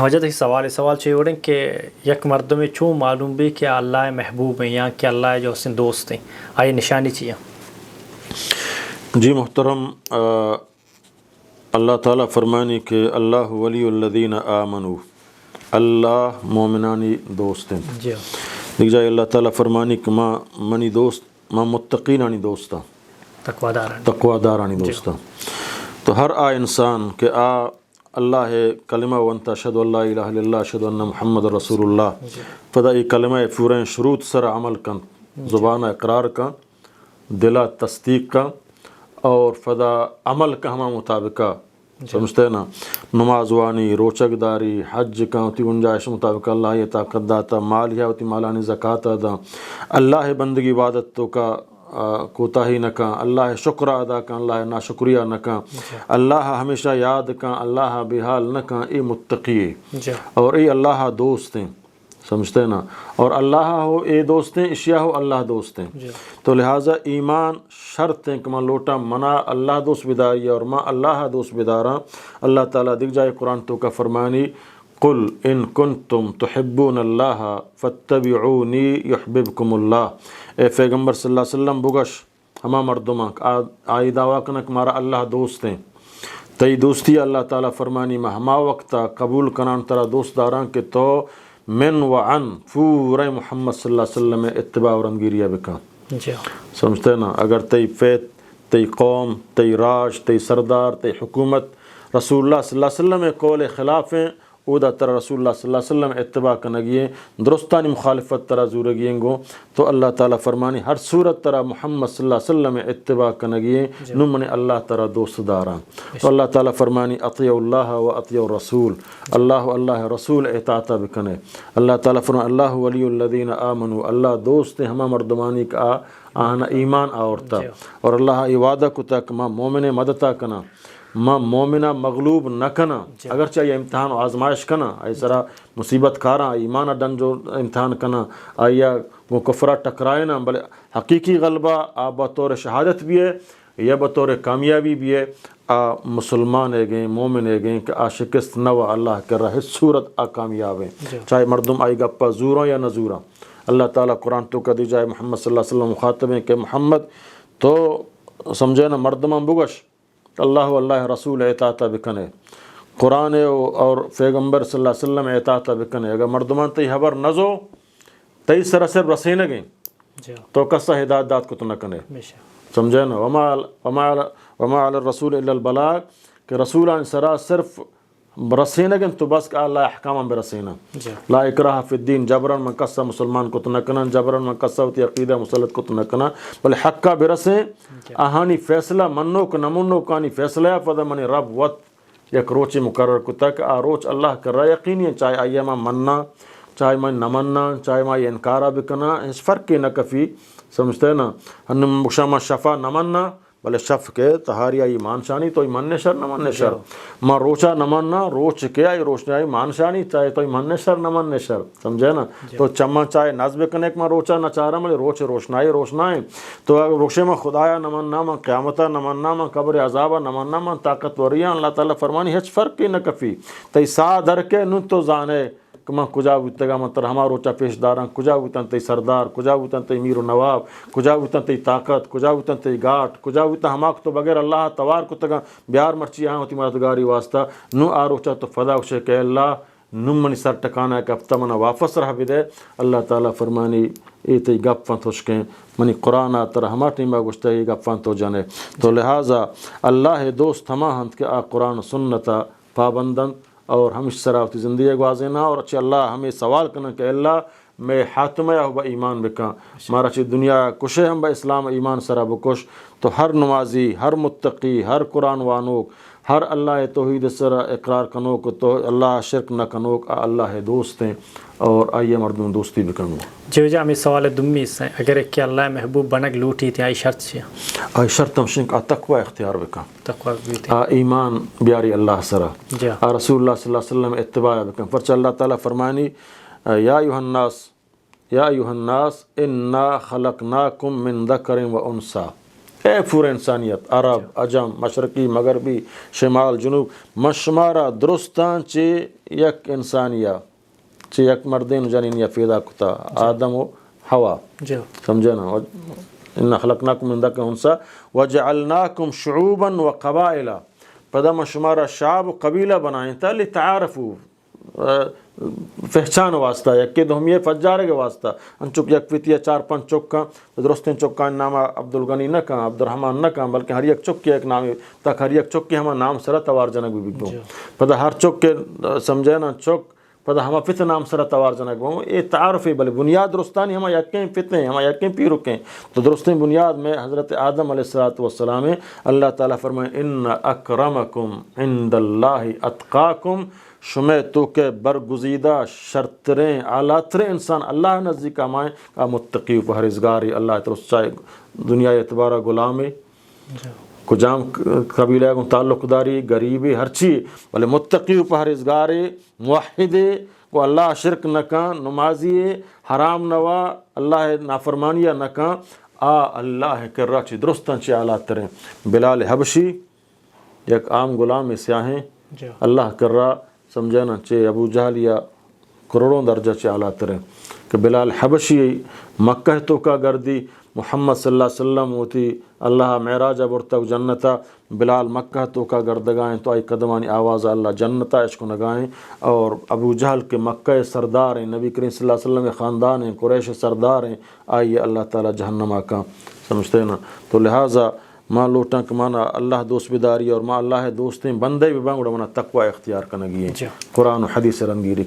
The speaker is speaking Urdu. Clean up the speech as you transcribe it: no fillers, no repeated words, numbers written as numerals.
وجہ سوال چاہیے کہ یک مردم چون معلوم بھی کہ اللہ محبوب ہیں یا کہ اللہ جو سن دوست ہیں، آئی نشانی چاہیے؟ جی محترم، اللہ تعالیٰ فرمانی کہ اللہ ولی الذین آمنوا، اللہ مومنانی دوست ہیں۔ جی دیکھ جائے اللہ تعالیٰ فرمانی کہ ماں منی دوست ماں متقینانی دوستا، تقوی دارانی دوستا۔ تو ہر انسان کہ اللہ کلمہ وانتا اشہدو اللہ الہ الا اللہ اشہدو ان محمد رسول اللہ، فدا یہ کلمہ پورے شروط سر عمل کن، زبان اقرار کا، دلہ تصدیق کا، اور فدا عمل کا ہما مطابقہ، سمجھتے ہیں نا، نماز وانی، روچک داری، حج کا ہوتی گنجائش مطابق اللہ یہ طاقت داتا، مال یا ہوتی مالانی زکاة دا، اللہ بندگی عبادت تو کا کوتاہی نہ کن، اللہ شکر ادا کن، اللہ ناشکریہ نہ کن، اللہ ہمیشہ یاد کن، اللہ بحال نہ کن، ای متقی اور ای اللہ دوست ہیں، سمجھتے ہیں نا، اور اللہ ہو اے دوست ہیں، اشیاء ہو اللہ دوست ہیں۔ تو لہٰذا ایمان شرط ہیں کہ میں لوٹا منا اللہ دوست بداری اور ماں اللہ دوست بدارا۔ اللہ تعالیٰ دیکھ جائے قرآن تو کا فرمانی، قل ان کنتم تحبون اللہ فاتبعونی یحببکم اللہ، اے پیغمبر صلی اللہ علیہ وسلم بگش ہما مردمہ آئی دعویٰ کنک مارا اللہ دوست ہیں، تی دوستی اللہ تعالیٰ فرمانی میں ہما وقتا قبول کنان ترا دوست داران کہ تو من وعن پورے محمد صلی اللہ علیہ وسلم اتباع اور انگیریہ بکا، سمجھتے ہیں نا۔ اگر تی فیت، تی قوم، تی راج، تی سردار، تی حکومت رسول اللہ صلی اللہ علیہ وسلم قول خلاف ہیں، اودا ترا رسول اللہ صلی اللہ علیہ وسلم اتباع کنگیے، درستانی مخالفت ترا زورگییں گو، تو اللہ تعالیٰ فرمانی ہر صورت ترا محمد صلی اللہ علیہ وسلم اتباع کنگیے نمن اللہ ترا دوست دارا۔ تو اللہ تعالیٰ فرمانی اطیعوا اللہ و اطیعوا الرسول، اللہ رسول اطاعت بکنے۔ اللہ تعالیٰ فرمانی اللہ ولی الذین آمنوا، اللہ دوست ہما مردمانی کا آنا ایمان آورتا، اور اللہ وعدہ کتا کہ ماں مومن مدتا کنا، ماں مومنہ مغلوب نہ کنا، اگرچہ یہ امتحان و آزمائش کنا، ایسا مصیبت کارا ایمانہ ڈن جو امتحان کنا، آیا وہ کفرہ ٹکرائے نا، بلے حقیقی غلبہ بطور شہادت بھی ہے یا بطور کامیابی بھی ہے، مسلمان ہے گئیں، مومن ہے گئیں کہ شکست نہ و اللہ کر رہا ہے صورت کامیاب ہیں، چاہے مردم آئی گپا زورا یا نہ زورا۔ اللہ تعالیٰ قرآن تو کہہ دی جائے محمد صلی اللہ علیہ وسلم مخاطب ہیں کہ محمد تو سمجھے نا مردمان بگش اللہ رسول اطاعت بکنے، قرآن اور پیغمبر صلی اللہ علیہ وسلم اطاعت بکنے۔ اگر مردمان تی خبر نزو تی سراسر رسے نہ گئیں تو کسا ہدایت دات کو تو نہ کنے، سمجھے نا۔ وما علی الرسول الا البلاغ، کہ رسولان سرا صرف برسینہ گن تو بس کہ اللہ احکام برسینہ، لا اکراہ فی الدین، جبران من کسا مسلمان کو تو نہ کنا، جبران من کسا ہوتی عقیدہ مسلط کو تو نہ کنا، بلے حقہ برسیں آہانی فیصلہ منو کہ نمونو کانی فیصلہ فضا منی رب وط یک روچی مقرر کتا کہ روچ اللہ کر رہا یقینی ہے، چاہے ایما مننا، چاہے میں نمنا، چاہے میں انکارہ بکنا، اس فرق کی نہ کفی، سمجھتے ہیں نا۔ ہنم مشامہ شفا نمنا بلے شف کے تہاری آئی مان شانی تو ایمان شر نہ من شر، ماں روچا نہ مننا روچ کے آئی روشنی آئی مان شانی چاہے تو ایمان شر نہ من شر، سمجھے نا۔ تو چمہ چاہے نظب کنیک ماں روچا نہ چاہ رہا ملے روچ روشنائی روشنائی، تو اگر روشے میں خدایا نہ مننا، ماں قیامتہ نہ مننا، ماں قبر عذابہ نہ مننا، ماں طاقت وریاں، اللہ تعالیٰ فرمانی ہچ فرق کی نہ کفی، تی سا در کے نو تو زانے کہ ماں کجا بودتگا منتر ہما روچا پیش داران، کجا بودتن تی سردار، کجا بودتن تی میر و نواب، کجا بودتن تی طاقت، کجا بودتن تی گاٹ، کجا بودتن ہماک تو بغیر اللہ توار کو تگا بیار مرچی آن ہوتی مددگاری واسطہ نو روچا تو فدا اکشے کہ اللہ نم منی سر ٹکانا ہے کہ اب تمنا واپس رہ بھی دے۔ اللہ تعالیٰ فرمانی ای تی گپ فن تھوشکیں منی قرآن آتر ہما ٹیمہ گوشتا ہے گپ فن تو جانے۔ تو لہٰذا اللہ دوست ہما ہند کے قرآن سنتا پابندن اور ہم اس طرح زندگی گوازینا، اور اچھے اللہ ہمیں سوال کرنا کہ اللہ میں حاتمہ یا با ایمان بکا، ہمارا چی دنیا کشے ہم با اسلام ایمان سرا بکش۔ تو ہر نمازی، ہر متقی، ہر قرآن وانوک، ہر اللہ توحید سرا اقرار کنوک، تو اللہ شرک نہ کنوک، اللہ دوست ہیں اور آئیے مردوں دوستی بکنو۔ جو جا ہمیں سوال دمی سے اگر ایک کہ اللہ محبوب بنک لوٹی تھی آئی شرط سے آئی شرط ہمشنک تقوی اختیار بکا، تقوی بھی تھی، ایمان بیاری اللہ سرا، رسول اللہ صلی اللہ علیہ وسلم اتباع بکا۔ فرچہ اللہ تعالیٰ فرمانی یا ایھا الناس انا خلقناکم من ذکر و انثی، اے پورے انسانیت عرب عجم مشرقی مغربی شمال جنوب مشمارا درستان چے یک انسانیہ چے یک مردین جنین پیدا کتا آدم و حوا سمجھے نا ان خلقناکم من ذکر و انثی وجعلناکم شعوبا و قبائلا پدا مشمارا شعب و قبیلہ بنائیں تا لتعارفوا پہچان واسطہ یک کہ ہم یہ فجارے کے واسطہ ان چک یک فتیہ 4-5 چکا درستین چکا نام عبدالغنی نہ کہاں عبدالرحمن نہ کہاں بلکہ ہر یک چک کے ایک نام تک ہر یک چک کے ہما نام سرا توار جنگ بھی بگو پدا ہر چک کے سمجھے نا چک پدا ہما فتح نام سرا توار جنگ بگو یہ تعارف ہے بلے بنیاد درستانی ہما یکیں فتح ہیں ہما یکیں پی رکیں تو درستین بنیاد میں حضرت آدم علیہ السلام اللہ تعالیٰ فرمائے ان اکرمکم عند اللہ اتقاکم شمع تو کہ برگزیدہ شرطریں اعلیٰ تریں انسان اللہ نزدیک آمائیں کا متقی و پرہیزگاری اللہ ترس چاہے دنیا اعتبارہ غلامی کجام قبیلہ کو تعلق داری غریبی ہر چیز بلے متقی و پرہیزگاری موحدے کو اللہ شرک نہ کان نمازی حرام نوا اللہ نافرمانیہ نہ کان اللہ کر رہا چی درستان چی اعلیٰ تریں بلال حبشی یک عام غلام سیاہیں اللہ کر رہا سمجھانا چے ابو جہل یا کروڑوں درجہ چے اعلیٰ تریں کہ بلال حبشی مکہ تو کا گردی محمد صلی اللہ علیہ وسلم ہوتی اللہ معراج برتا جنتا بلال مکہ تو کا گردگائیں تو آئی قدمانی آواز اللہ جنتا عشق نگائیں اور ابو جہل کے مکہ سردار ہیں نبی کریم صلی اللہ علیہ وسلم کے خاندان ہیں قریش سردار ہیں آئیے اللہ تعالی جہنم آکا سمجھتے ہیں نا تو لہٰذا ماں لوٹاں کہ مانا اللہ دوست بداری اور ماں اللہ دوستیں بندے بھی بانگوڑا مانا تقوی اختیار کنگی ہیں قرآن و حدیث رنگیری